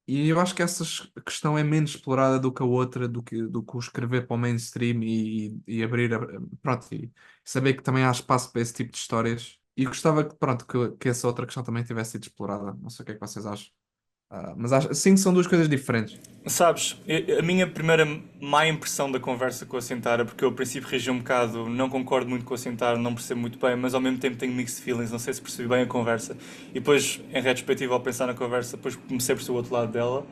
E eu acho que essa questão é menos explorada do que a outra, do que o escrever para o mainstream e abrir, pronto, e saber que também há espaço para esse tipo de histórias. E gostava que, pronto, que essa outra questão também tivesse sido explorada. Não sei o que é que vocês acham. Mas sim que são duas coisas diferentes. Sabes, a minha primeira má impressão da conversa com a Sintara, porque eu ao princípio reagi um bocado, não concordo muito com a Sintara, não percebo muito bem, mas ao mesmo tempo tenho mixed feelings, não sei se percebi bem a conversa. E depois, em retrospectiva, ao pensar na conversa, depois comecei a perceber o outro lado dela.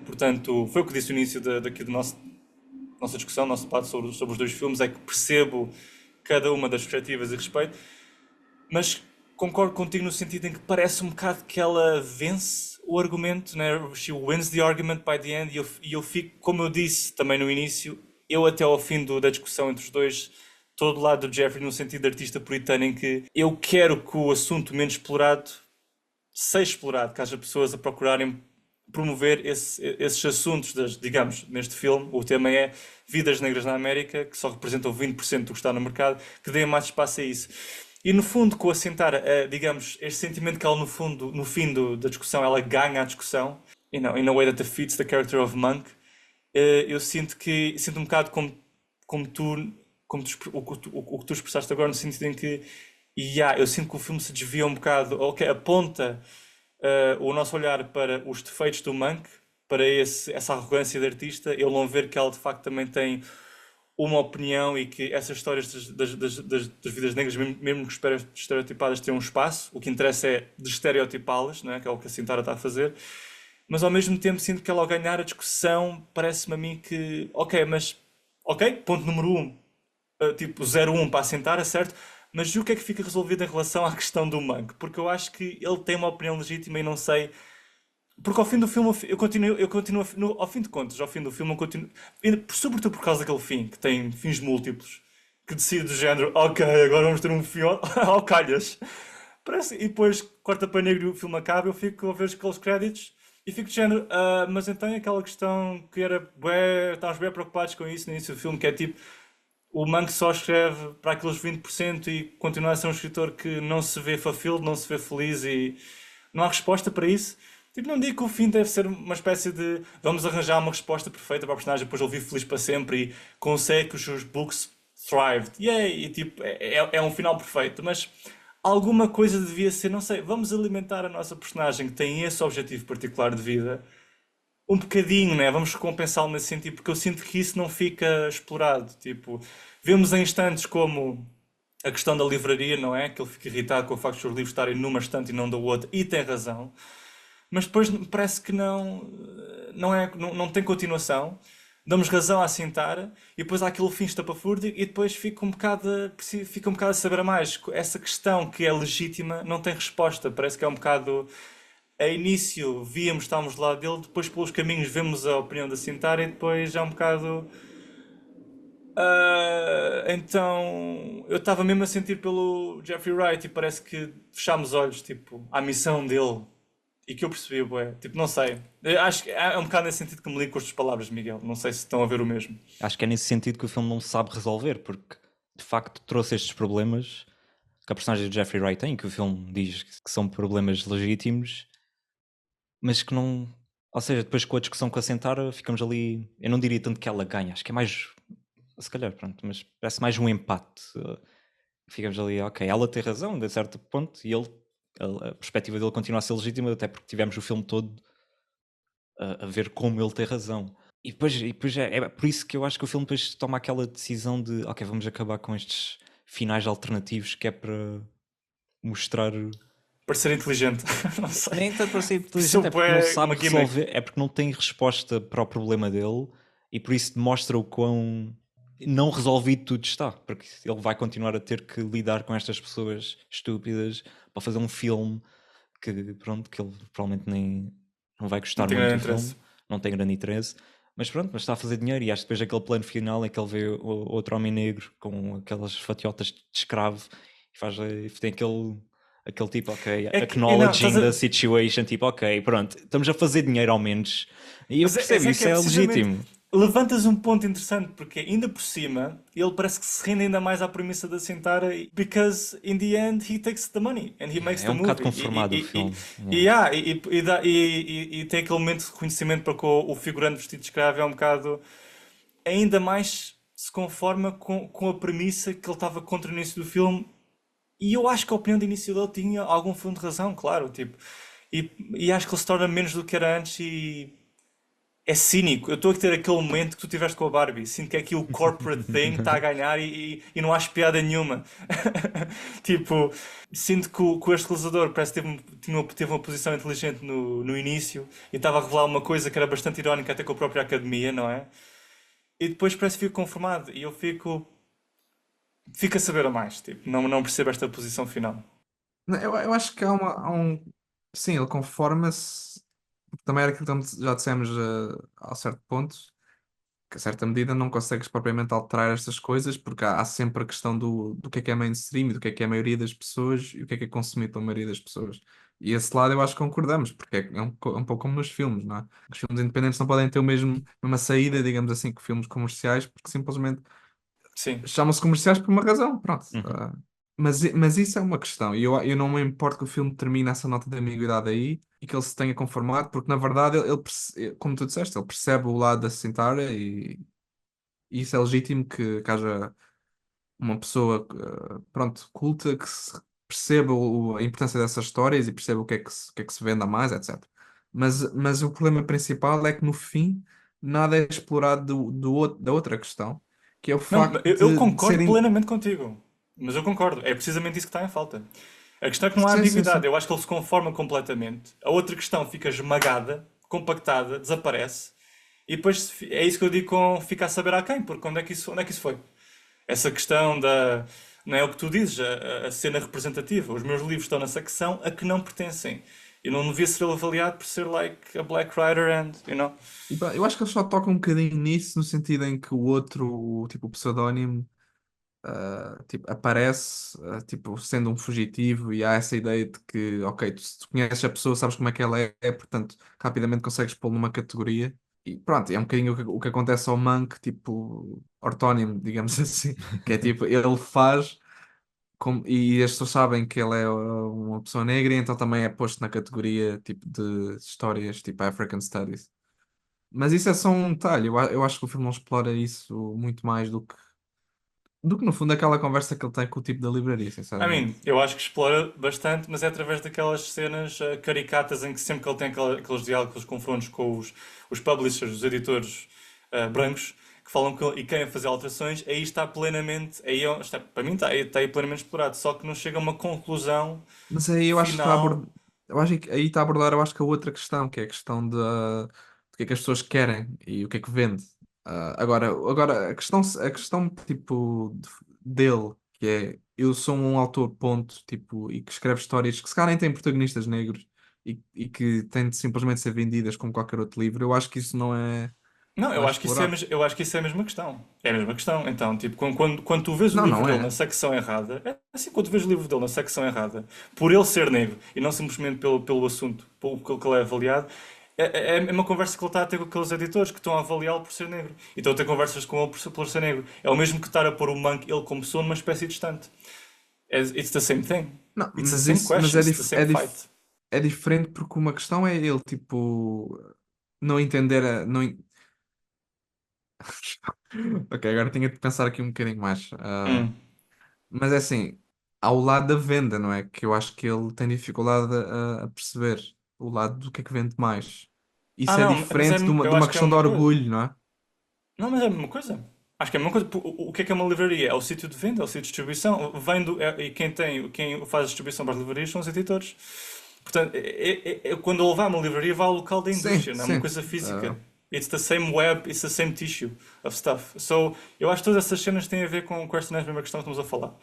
Portanto, foi o que disse no início daqui do nossa discussão, nosso debate sobre os dois filmes, é que percebo cada uma das perspectivas e respeito, mas concordo contigo no sentido em que parece um bocado que ela vence o argumento, né? She wins the argument by the end, e eu fico, como eu disse também no início, eu até ao fim da discussão entre os dois, todo o lado do Jeffrey no sentido de artista puritano, em que eu quero que o assunto menos explorado seja explorado, que haja pessoas a procurarem promover esses assuntos, digamos, neste filme, o tema é vidas negras na América, que só representam 20% do que está no mercado, que deem mais espaço a isso. E no fundo, com a sentar, digamos, este sentimento que ela no fundo, no fim da discussão, ela ganha a discussão, in a way that defeats the character of Monk, eu sinto um bocado como o que tu expressaste agora, no sentido em que eu sinto que o filme se desvia um bocado, ok, aponta o nosso olhar para os defeitos do Monk, para essa arrogância de artista, ele não ver que ela de facto também tem uma opinião e que essas histórias das vidas negras, mesmo que estereotipadas, têm um espaço. O que interessa é estereotipá-las, não é? Que é o que a Sintara está a fazer. Mas ao mesmo tempo sinto que ela ao ganhar a discussão parece-me a mim que, ok, ponto número um, tipo 0-1 para a Sintara, certo? Mas e o que é que fica resolvido em relação à questão do Monk? Porque eu acho que ele tem uma opinião legítima e não sei. Porque ao fim do filme eu continuo ao fim de contas, ao fim do filme eu continuo, sobretudo por causa daquele fim, que tem fins múltiplos, que decide do género, ok, agora vamos ter um fim ao calhas. Parece, e depois corta para negro e o filme acaba, eu fico a ver aqueles créditos e fico de género, mas então é aquela questão que era, estávamos bem preocupados com isso no início do filme, que é tipo, o Monk só escreve para aqueles 20% e continua a ser um escritor que não se vê fulfilled, não se vê feliz e não há resposta para isso. Tipo, não digo que o fim deve ser uma espécie de vamos arranjar uma resposta perfeita para o personagem, depois ele vive feliz para sempre e consegue que os seus books thrived. E tipo, é um final perfeito, mas alguma coisa devia ser, não sei, vamos alimentar a nossa personagem que tem esse objetivo particular de vida um bocadinho, né? Vamos recompensá-lo nesse sentido, porque eu sinto que isso não fica explorado. Tipo, vemos em instantes como a questão da livraria, não é? Que ele fica irritado com o facto de os livros estarem numa estante e não da outra, e tem razão. Mas depois parece que não tem continuação. Damos razão à Sintara e depois há aquele fim estapafúrdio e depois fica um bocado a saber a mais. Essa questão que é legítima não tem resposta. Parece que é um bocado. A início víamos, estávamos do lado dele, depois pelos caminhos vemos a opinião da Sintara e depois é um bocado. Então eu estava mesmo a sentir pelo Jeffrey Wright e parece que fechámos olhos tipo, à missão dele e que eu percebi, bué. Tipo, não sei. Eu acho que é um bocado nesse sentido que me ligo com as tuas palavras, Miguel. Não sei se estão a ver o mesmo. Acho que é nesse sentido que o filme não sabe resolver, porque de facto trouxe estes problemas que a personagem de Jeffrey Wright tem, que o filme diz que são problemas legítimos, mas que não. Ou seja, depois com a discussão com a Sentara, ficamos ali. Eu não diria tanto que ela ganha, acho que é mais. Se calhar, pronto, mas parece mais um empate. Ficamos ali, ok, ela tem razão, de certo ponto, e ele. A perspectiva dele continua a ser legítima, até porque tivemos o filme todo a ver como ele tem razão. E depois é por isso que eu acho que o filme depois toma aquela decisão de ok, vamos acabar com estes finais alternativos que é para mostrar. Para ser inteligente. Não sei. Nem tanto para ser inteligente, Percebo é porque não é sabe uma gimmick. resolver, é porque não tem resposta para o problema dele e por isso demonstra o quão não resolvido tudo está, porque ele vai continuar a ter que lidar com estas pessoas estúpidas para fazer um filme que pronto, que ele provavelmente nem não vai Não gostar tenho muito grande do filme, interesse. não tem grande interesse, mas pronto, mas está a fazer dinheiro e acho que depois aquele plano final é que ele vê outro homem negro com aquelas fatiotas de escravo e tem aquele tipo, ok, É que, e não, acknowledging the situation, tipo, ok, pronto, estamos a fazer dinheiro ao menos. E eu percebo, mas é que isso é é precisamente. legítimo. Levantas um ponto interessante, porque ainda por cima ele parece que se rende ainda mais à premissa da Sintara, because in the end he takes the money and he Yeah, makes é the um bocado movie. conformado o filme. E tem aquele momento de reconhecimento para que o figurante vestido de escravo é um bocado. Ainda mais se conforma com a premissa que ele estava contra no início do filme. E eu acho que a opinião de início dele tinha algum fundo de razão, claro. Tipo, e acho que ele se torna menos do que era antes e é cínico. Eu estou a ter aquele momento que tu tiveste com a Barbie. Sinto que aqui o corporate thing está a ganhar e não acho piada nenhuma. Tipo, sinto que este realizador parece que teve uma posição inteligente no início e estava a revelar uma coisa que era bastante irónica até com a própria academia, não é? E depois parece que fico conformado e eu fico a saber a mais. Tipo, não percebo esta posição final. Não, eu acho que há um. Sim, ele conforma-se. Também era aquilo que já dissemos a certo ponto, que a certa medida não consegues propriamente alterar estas coisas, porque há sempre a questão do que é mainstream, e do que é a maioria das pessoas e o que é consumido pela maioria das pessoas. E esse lado eu acho que concordamos, porque é um pouco como nos filmes, não é? Os filmes independentes não podem ter o mesmo, uma saída, digamos assim, que filmes comerciais, porque simplesmente Sim. chamam-se comerciais por uma razão, pronto. Uhum. Mas isso é uma questão, e eu não me importo que o filme termine essa nota de ambiguidade aí e que ele se tenha conformado, porque na verdade como tu disseste, ele percebe o lado da Sintara e isso é legítimo que haja uma pessoa, pronto, culta que perceba a importância dessas histórias e perceba o que é que se vende a mais, etc. Mas o problema principal é que no fim nada é explorado da outra questão, que é o Não, facto eu de concordo serem. plenamente contigo. Mas eu concordo. É precisamente isso que está em falta. A questão é que não há Sim, sim, ambiguidade. sim. Eu acho que ele se conforma completamente. A outra questão fica esmagada, compactada, desaparece. E depois é isso que eu digo com ficar a saber a quem, porque onde é que isso foi? Essa questão da. Não é o que tu dizes, a cena representativa. Os meus livros estão na secção a que não pertencem. E não devia ser avaliado por ser like a Black Writer and, you know. E, pá, eu acho que ele só toca um bocadinho nisso, no sentido em que o outro, tipo, o pseudónimo, tipo, aparece, tipo, sendo um fugitivo e há essa ideia de que, ok, se tu conheces a pessoa, sabes como é que ela portanto, rapidamente consegues pô-lo numa categoria. E pronto, é um bocadinho o que acontece ao Monk, tipo, ortónimo, digamos assim, que é tipo, ele faz. E as pessoas sabem que ele é uma pessoa negra, e então também é posto na categoria tipo de histórias tipo African Studies. Mas isso é só um detalhe. Eu acho que o filme não explora isso muito mais do que no fundo aquela conversa que ele tem com o tipo da livraria, I mean, sinceramente. eu acho que explora bastante, mas é através daquelas cenas caricatas em que sempre que ele tem aqueles diálogos, aqueles confrontos com os publishers, os editores brancos, que falam com ele e querem fazer alterações, aí está plenamente, para mim está aí plenamente explorado, só que não chega a uma conclusão Mas aí eu acho que está a final. abordar, eu acho que aí está a abordar, eu acho que a outra questão, que é a questão do que é que as pessoas querem e o que é que vende. Agora a questão tipo dele, que é eu sou um autor, ponto, tipo, e que escreve histórias que se calhar nem têm protagonistas negros e que têm de simplesmente ser vendidas como qualquer outro livro, eu acho que isso Não, não é explorado. eu acho que isso é a mesma questão. É a mesma questão. Então, tipo, quando tu vês o Não, livro não dele na é. secção errada, é assim, quando tu vês o livro dele na secção errada, por ele ser negro e não simplesmente pelo assunto, pelo que ele é avaliado, é uma conversa que ele está a ter com aqueles editores que estão a avaliá-lo por ser negro. E estão a ter conversas com ele por ser negro. É o mesmo que estar a pôr o Monk, ele como pessoa, numa espécie distante. It's the same thing. Não, It's the mas same isso, mas question, it's the same fight. é diferente porque uma questão é ele, tipo, não entender Ok, agora tinha de pensar aqui um bocadinho mais. Hum. Mas é assim, ao lado da venda, não é? Que eu acho que ele tem dificuldade a perceber o lado do que é que vende mais. Ah, Isso é não, mas diferente de eu uma acho que é a questão de mesma coisa. orgulho, não é? Não, mas é a mesma coisa. Acho que é a mesma coisa. O que é uma livraria? É o sítio de venda, é o sítio de distribuição. E quem faz a distribuição para as livrarias são os editores. Portanto, quando ele vai a uma livraria, vai ao local da Sim, indústria, não é uma sim. coisa física. Ah, It's the same web, it's the same tissue of stuff. So, eu acho que todas essas cenas têm a ver com esta mesma questão que estamos a falar.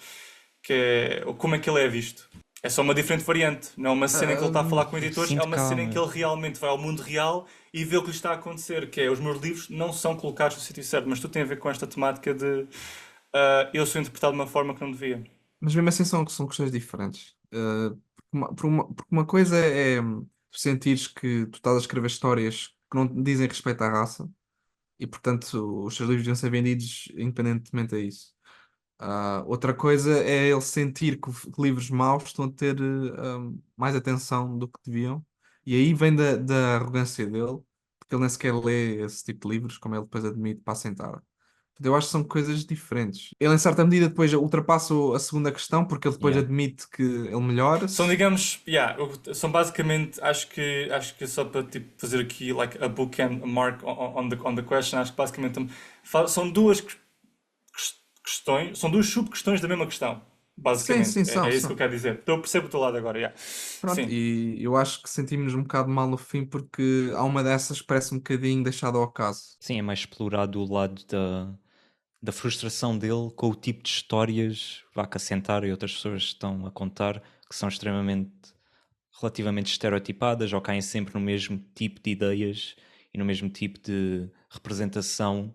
Que é como é que ele é visto. É só uma diferente variante. Não é uma cena em que ele está a ah, falar com editores, é Sinto uma cena em que calma. ele realmente vai ao mundo real e vê o que lhe está a acontecer, que é os meus livros não são colocados no sítio certo, mas tudo tem a ver com esta temática de eu sou interpretado de uma forma que não devia. mas mesmo assim são questões diferentes. Porque uma coisa é tu sentires que tu estás a escrever histórias que não dizem respeito à raça e, portanto, os seus livros deviam ser vendidos independentemente a isso. Outra coisa é ele sentir que livros maus estão a ter mais atenção do que deviam, e aí vem da arrogância dele, porque ele nem sequer lê esse tipo de livros, como ele depois admite para assentar. Portanto, eu acho que são coisas diferentes. Ele, em certa medida, depois ultrapassa a segunda questão, porque ele depois Yeah. admite que ele São, melhora-se. digamos, yeah, são basicamente, acho que só para tipo, fazer aqui like a bookend a mark on the question, acho que basicamente são duas questões, são duas sub-questões da mesma questão, Sim, basicamente. sim, É isso que eu são. quero dizer. Então eu percebo o teu lado agora, yeah. Pronto, Sim. e eu acho que sentimos um bocado mal no fim, porque há uma dessas que parece um bocadinho deixada ao acaso. Sim, é mais explorado o lado da frustração dele com o tipo de histórias vá que a Sentar e outras pessoas estão a contar, que são extremamente relativamente estereotipadas ou caem sempre no mesmo tipo de ideias e no mesmo tipo de representação.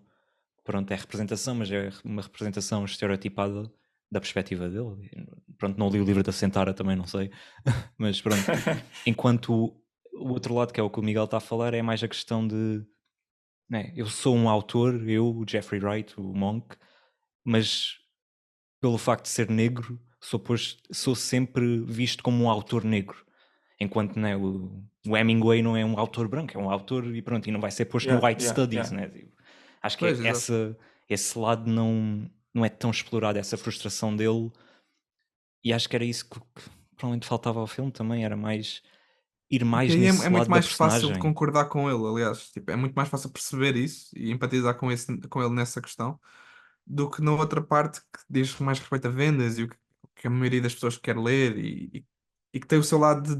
Pronto, é representação, mas é uma representação estereotipada da perspectiva dele. Pronto, não li o livro da Sentara, também não sei, mas pronto. Enquanto o outro lado, que é o que o Miguel está a falar, é mais a questão de, né, eu sou um autor, eu, o Jeffrey Wright, o Monk, mas pelo facto de ser negro, sou sempre visto como um autor negro. Enquanto, né, o Hemingway não é um autor branco, é um autor e pronto, e não vai ser posto no Yeah, White yeah, Studies, yeah. né? Tipo, acho que Pois, exato. esse lado não é tão explorado, essa frustração dele, e acho que era isso que provavelmente faltava ao filme também, era mais ir Porque mais aí é nesse muito lado da mais fácil de personagem. concordar com ele, aliás. Tipo, é muito mais fácil perceber isso e empatizar com ele nessa questão do que na outra parte que diz mais respeito a vendas e o que a maioria das pessoas quer ler e que tem o seu lado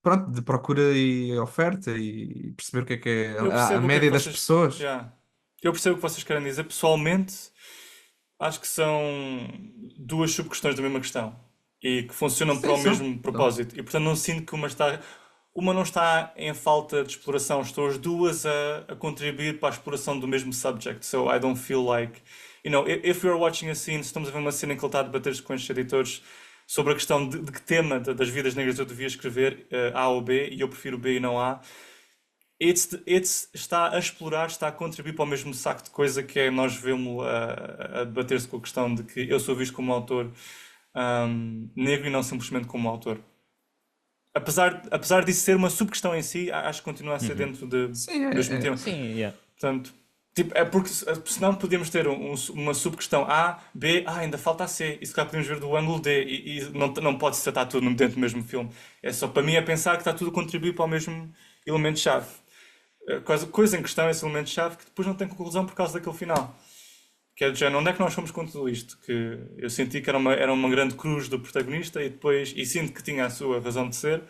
pronto, de procura e oferta e perceber o que é Eu a percebo o que é que média das vocês. pessoas. Yeah. Eu percebo o que vocês querem dizer. Pessoalmente, acho que são duas sub-questões da mesma questão e que funcionam para Sim, o são. mesmo São. propósito. E portanto não sinto que uma não está em falta de exploração. Estou as duas a contribuir para a exploração do mesmo subject. So I don't feel like, if you're watching a scene, se estamos a ver uma cena em que ele está a debater com estes editores sobre a questão de que tema das vidas negras eu devia escrever, A ou B, e eu prefiro B e não A. Está a explorar, está a contribuir para o mesmo saco de coisa que é nós vemos a debater-se com a questão de que eu sou visto como autor negro e não simplesmente como autor. Apesar disso ser uma sub-questão em si, acho que continua a ser Uhum. dentro Sim, do mesmo tema. Sim, yeah. Portanto, Tipo, é porque senão podíamos ter uma subquestão A, B, ainda falta a C. E se calhar podemos ver do ângulo D. E não pode-se tratar tudo dentro do mesmo filme. É só para mim é pensar que está tudo a contribuir para o mesmo elemento-chave. Coisa em questão é esse elemento-chave que depois não tem conclusão por causa daquele final. Que é do género, onde é que nós fomos com tudo isto? Que eu senti que era uma grande cruz do protagonista e sinto que tinha a sua razão de ser.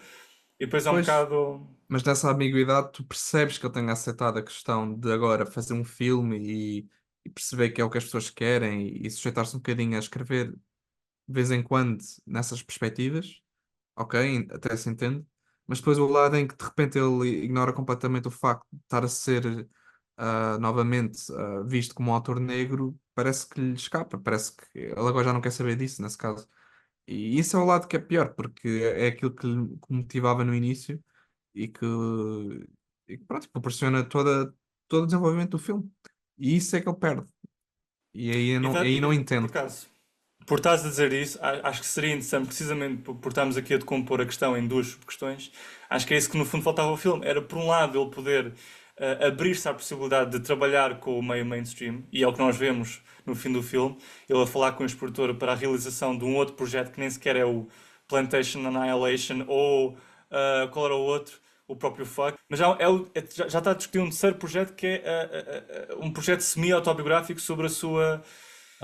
E depois é um Pois, bocado. mas nessa ambiguidade tu percebes que ele tenha aceitado a questão de agora fazer um filme e perceber que é o que as pessoas querem e sujeitar-se um bocadinho a escrever de vez em quando nessas perspectivas, ok, até se entende, mas depois o lado em que de repente ele ignora completamente o facto de estar a ser novamente visto como um autor negro, parece que lhe escapa, parece que ele agora já não quer saber disso, nesse caso. E isso é o lado que é pior, porque é aquilo que o motivava no início e que pronto, proporciona todo o desenvolvimento do filme. E isso é que ele perde. E aí não Por entendo. acaso, por estás a dizer isso, acho que seria interessante, precisamente por estarmos aqui a decompor a questão em duas questões. Acho que é isso que no fundo faltava ao filme. Era, por um lado, ele poder abrir-se à possibilidade de trabalhar com o meio mainstream, e é o que nós vemos no fim do filme. Ele a falar com o expositor para a realização de um outro projeto que nem sequer é o Plantation Annihilation ou qual era o outro? O próprio Fuck. Mas já está a discutir um terceiro projeto que é um projeto semi-autobiográfico sobre A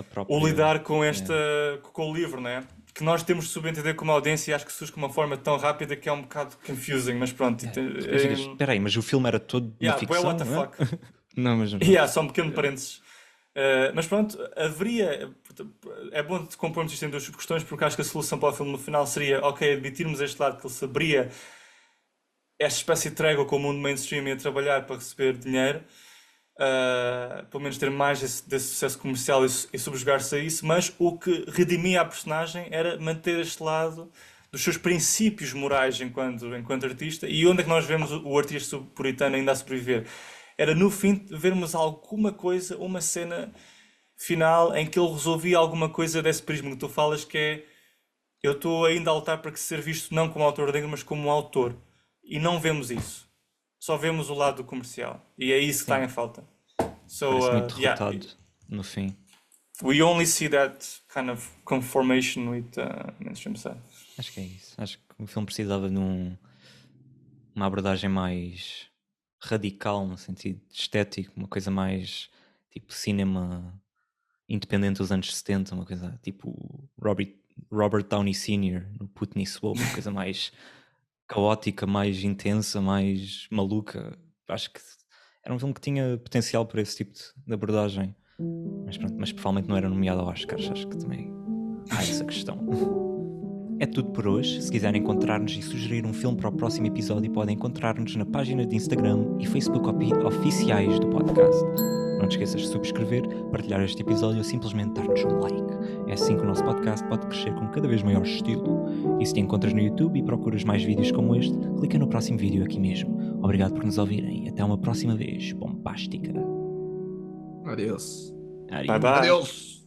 o própria. lidar com o livro, né? Que nós temos de subentender como audiência e acho que surge de uma forma tão rápida que é um bocado confusing, mas pronto. Depois ficas, espera aí, mas o filme era todo uma Boy, ficção, what the não é? fuck? Não, mas Só um pequeno parênteses. Mas pronto, haveria. É bom de compormos isto em duas questões, porque acho que a solução para o filme no final seria, ok, admitirmos este lado que ele saberia esta espécie de trégua com o mundo mainstream e a trabalhar para receber dinheiro, pelo menos ter mais desse sucesso comercial e subjugar-se a isso, mas o que redimia a personagem era manter este lado dos seus princípios morais enquanto artista. E onde é que nós vemos o artista puritano ainda a sobreviver? Era no fim vermos alguma coisa, uma cena final em que ele resolvia alguma coisa desse prisma que tu falas, que é eu estou ainda a lutar para que ser visto não como autor negro, mas como um autor. E não vemos isso. Só vemos o lado comercial. E é isso que está sim, em falta. So, parece muito yeah, derrotado no fim. we only see that kind of conformation with mainstream side. Acho que é isso. Acho que o filme precisava de uma abordagem mais radical, no sentido estético, uma coisa mais tipo cinema independente dos anos 70, uma coisa tipo Robert Downey Sr. no Putney Swope, uma coisa mais caótica, mais intensa, mais maluca. Acho que era um filme que tinha potencial para esse tipo de abordagem. Mas pronto, mas provavelmente não era nomeado ao Oscars. Acho que também há essa questão. É tudo por hoje. Se quiserem encontrar-nos e sugerir um filme para o próximo episódio, podem encontrar-nos na página de Instagram e Facebook oficiais do podcast. Não te esqueças de subscrever, partilhar este episódio ou simplesmente dar-nos um like. É assim que o nosso podcast pode crescer com cada vez maior estilo. E se te encontras no YouTube e procuras mais vídeos como este, clica no próximo vídeo aqui mesmo. Obrigado por nos ouvirem e até uma próxima vez bombástica. Adeus. Bye bye. Adeus.